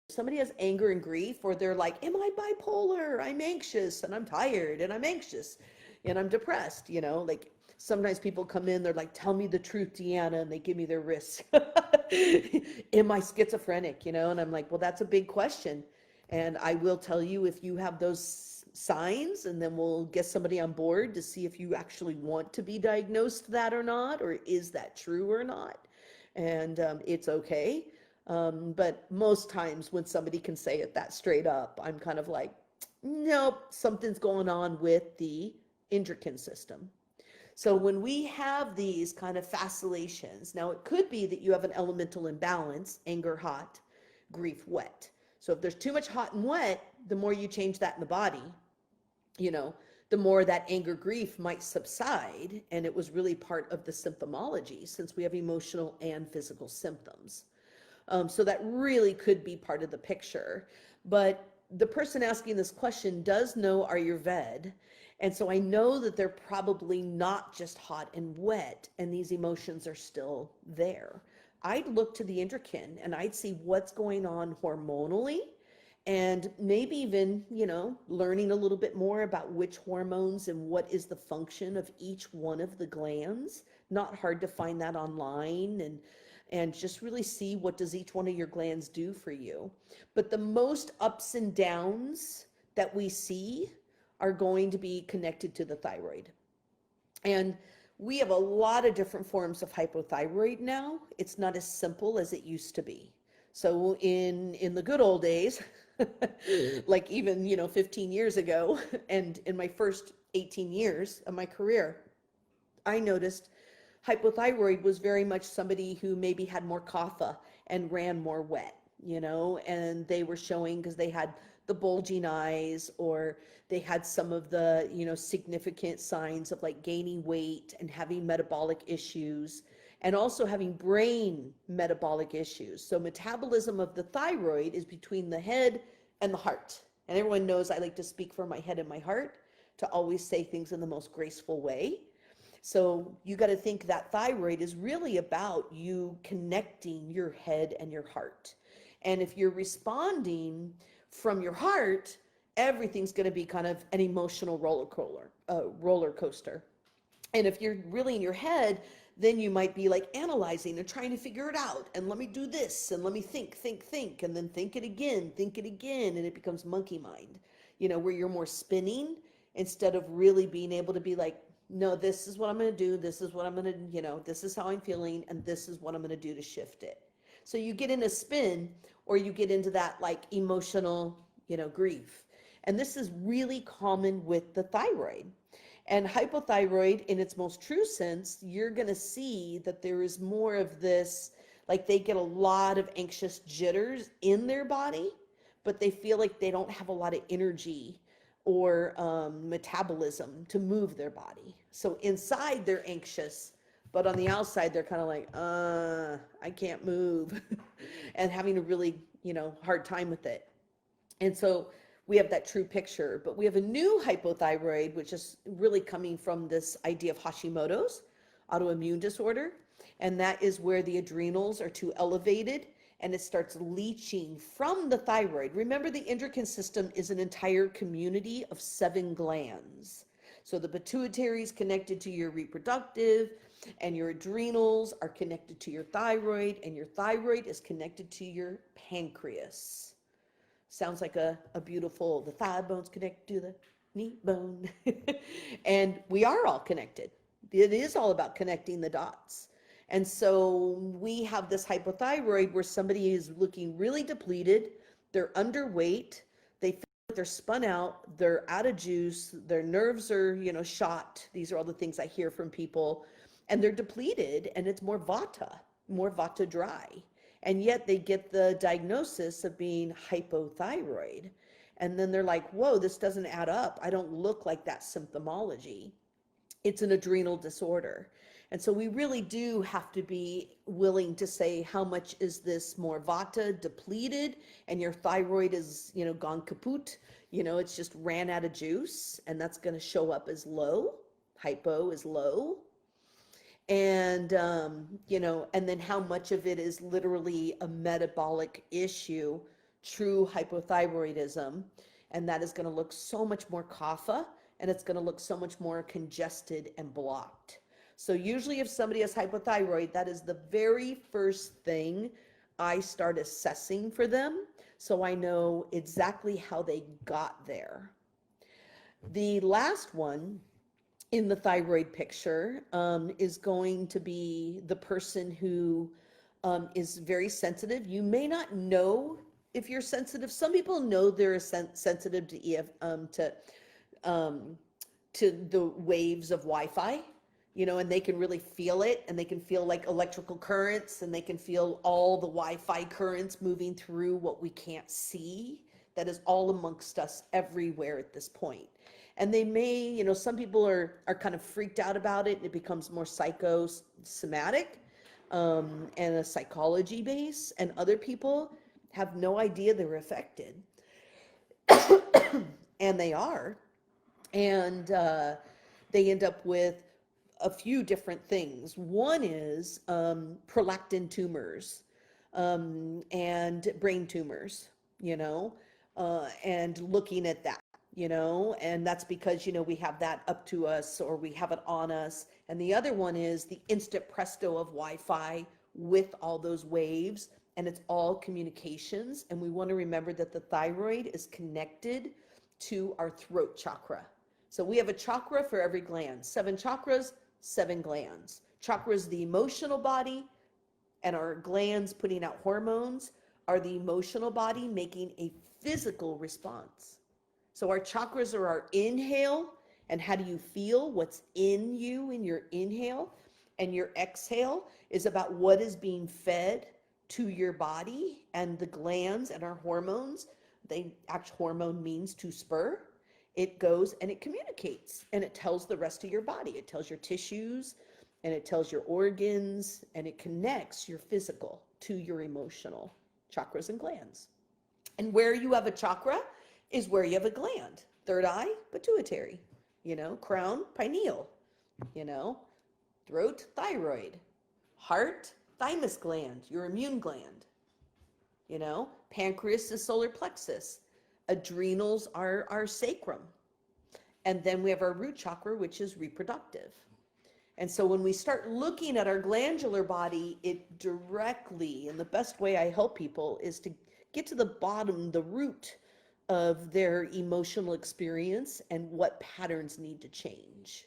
somebody has anger and grief, or they're like, am I bipolar? I'm anxious and I'm tired and I'm anxious and I'm depressed, like sometimes people come in, they're like, tell me the truth, DeAnna, and they give me their risk. Am I schizophrenic? And I'm like, well, that's a big question. And I will tell you if you have those signs, and then we'll get somebody on board to see if you actually want to be diagnosed that or not, or is that true or not. And it's okay. But most times when somebody can say it that straight up, I'm kind of like, nope, something's going on with the endocrine system. So when we have these kind of vacillations, now it could be that you have an elemental imbalance, anger hot, grief wet. So if there's too much hot and wet, the more you change that in the body, you know, the more that anger grief might subside. And it was really part of the symptomology, since we have emotional and physical symptoms. So that really could be part of the picture. But the person asking this question does know Ayurveda. And so I know that they're probably not just hot and wet, and these emotions are still there. I'd look to the endocrine and I'd see what's going on hormonally, and maybe even, learning a little bit more about which hormones and what is the function of each one of the glands. Not hard to find that online, and just really see what does each one of your glands do for you. But the most ups and downs that we see are going to be connected to the thyroid. And we have a lot of different forms of hypothyroid now. It's not as simple as it used to be. So in the good old days, like even 15 years ago, and in my first 18 years of my career, I noticed hypothyroid was very much somebody who maybe had more kapha and ran more wet, and they were showing because they had the bulging eyes, or they had some of the, significant signs of like gaining weight and having metabolic issues, and also having brain metabolic issues. So metabolism of the thyroid is between the head and the heart. And everyone knows I like to speak for my head and my heart, to always say things in the most graceful way. So you got to think that thyroid is really about you connecting your head and your heart. And if you're responding from your heart, everything's going to be kind of an emotional roller coaster. And if you're really in your head, then you might be like analyzing and trying to figure it out. And let me do this, and let me think, and then think it again, and it becomes monkey mind, where you're more spinning instead of really being able to be like, no, this is what I'm going to do. This is what I'm going to, this is how I'm feeling, and this is what I'm going to do to shift it. So you get in a spin, or you get into that like emotional, grief. And this is really common with the thyroid. And hypothyroid, in its most true sense, you're going to see that there is more of this, like they get a lot of anxious jitters in their body, but they feel like they don't have a lot of energy or metabolism to move their body. So inside they're anxious, but on the outside they're kind of like, I can't move, and having a really, hard time with it. And so we have that true picture. But we have a new hypothyroid, which is really coming from this idea of Hashimoto's autoimmune disorder. And that is where the adrenals are too elevated, and it starts leaching from the thyroid. Remember, the endocrine system is an entire community of 7 glands. So the pituitary is connected to your reproductive, and your adrenals are connected to your thyroid, and your thyroid is connected to your pancreas. Sounds like a beautiful, the thigh bones connect to the knee bone. And we are all connected. It is all about connecting the dots. And so we have this hypothyroid where somebody is looking really depleted, they're underweight, they feel like they're spun out, they're out of juice, their nerves are, shot. These are all the things I hear from people. And they're depleted, and it's more vata dry. And yet they get the diagnosis of being hypothyroid. And then they're like, whoa, this doesn't add up. I don't look like that symptomology. It's an adrenal disorder. And so we really do have to be willing to say, how much is this more vata depleted, and your thyroid is, gone kaput, it's just ran out of juice, and that's going to show up as low. Hypo is low. And, and then how much of it is literally a metabolic issue true hypothyroidism, and that is going to look so much more kapha, and it's going to look so much more congested and blocked. So usually if somebody has hypothyroid, that is the very first thing I start assessing for them, so I know exactly how they got there. The last one in the thyroid picture is going to be the person who is very sensitive. You may not know if you're sensitive. Some people know they're sensitive to um, to the waves of Wi-Fi, and they can really feel it, and they can feel like electrical currents, and they can feel all the Wi-Fi currents moving through what we can't see. That is all amongst us everywhere at this point. And they may, some people are kind of freaked out about it, and it becomes more psychosomatic and a psychology base, and other people have no idea they're affected. And they are. And they end up with a few different things. One is prolactin tumors and brain tumors, and looking at that, and that's because, we have that up to us or we have it on us. And the other one is the instant presto of Wi-Fi with all those waves, and it's all communications. And we want to remember that the thyroid is connected to our throat chakra. So we have a chakra for every gland, 7 chakras, 7 glands. Chakra is the emotional body, and our glands putting out hormones are the emotional body making a physical response. So our chakras are our inhale, and how do you feel? What's in you in your inhale? And your exhale is about what is being fed to your body, and the glands and our hormones. Hormone means to spur. It goes and it communicates, and it tells the rest of your body. It tells your tissues, and it tells your organs, and it connects your physical to your emotional chakras and glands. And where you have a chakra is where you have a gland. Third eye, pituitary, crown, pineal, throat, thyroid, heart, thymus gland, your immune gland, pancreas is solar plexus, adrenals are our sacrum. And then we have our root chakra, which is reproductive. And so when we start looking at our glandular body, it directly, and the best way I help people is to get to the bottom, the root of their emotional experience and what patterns need to change.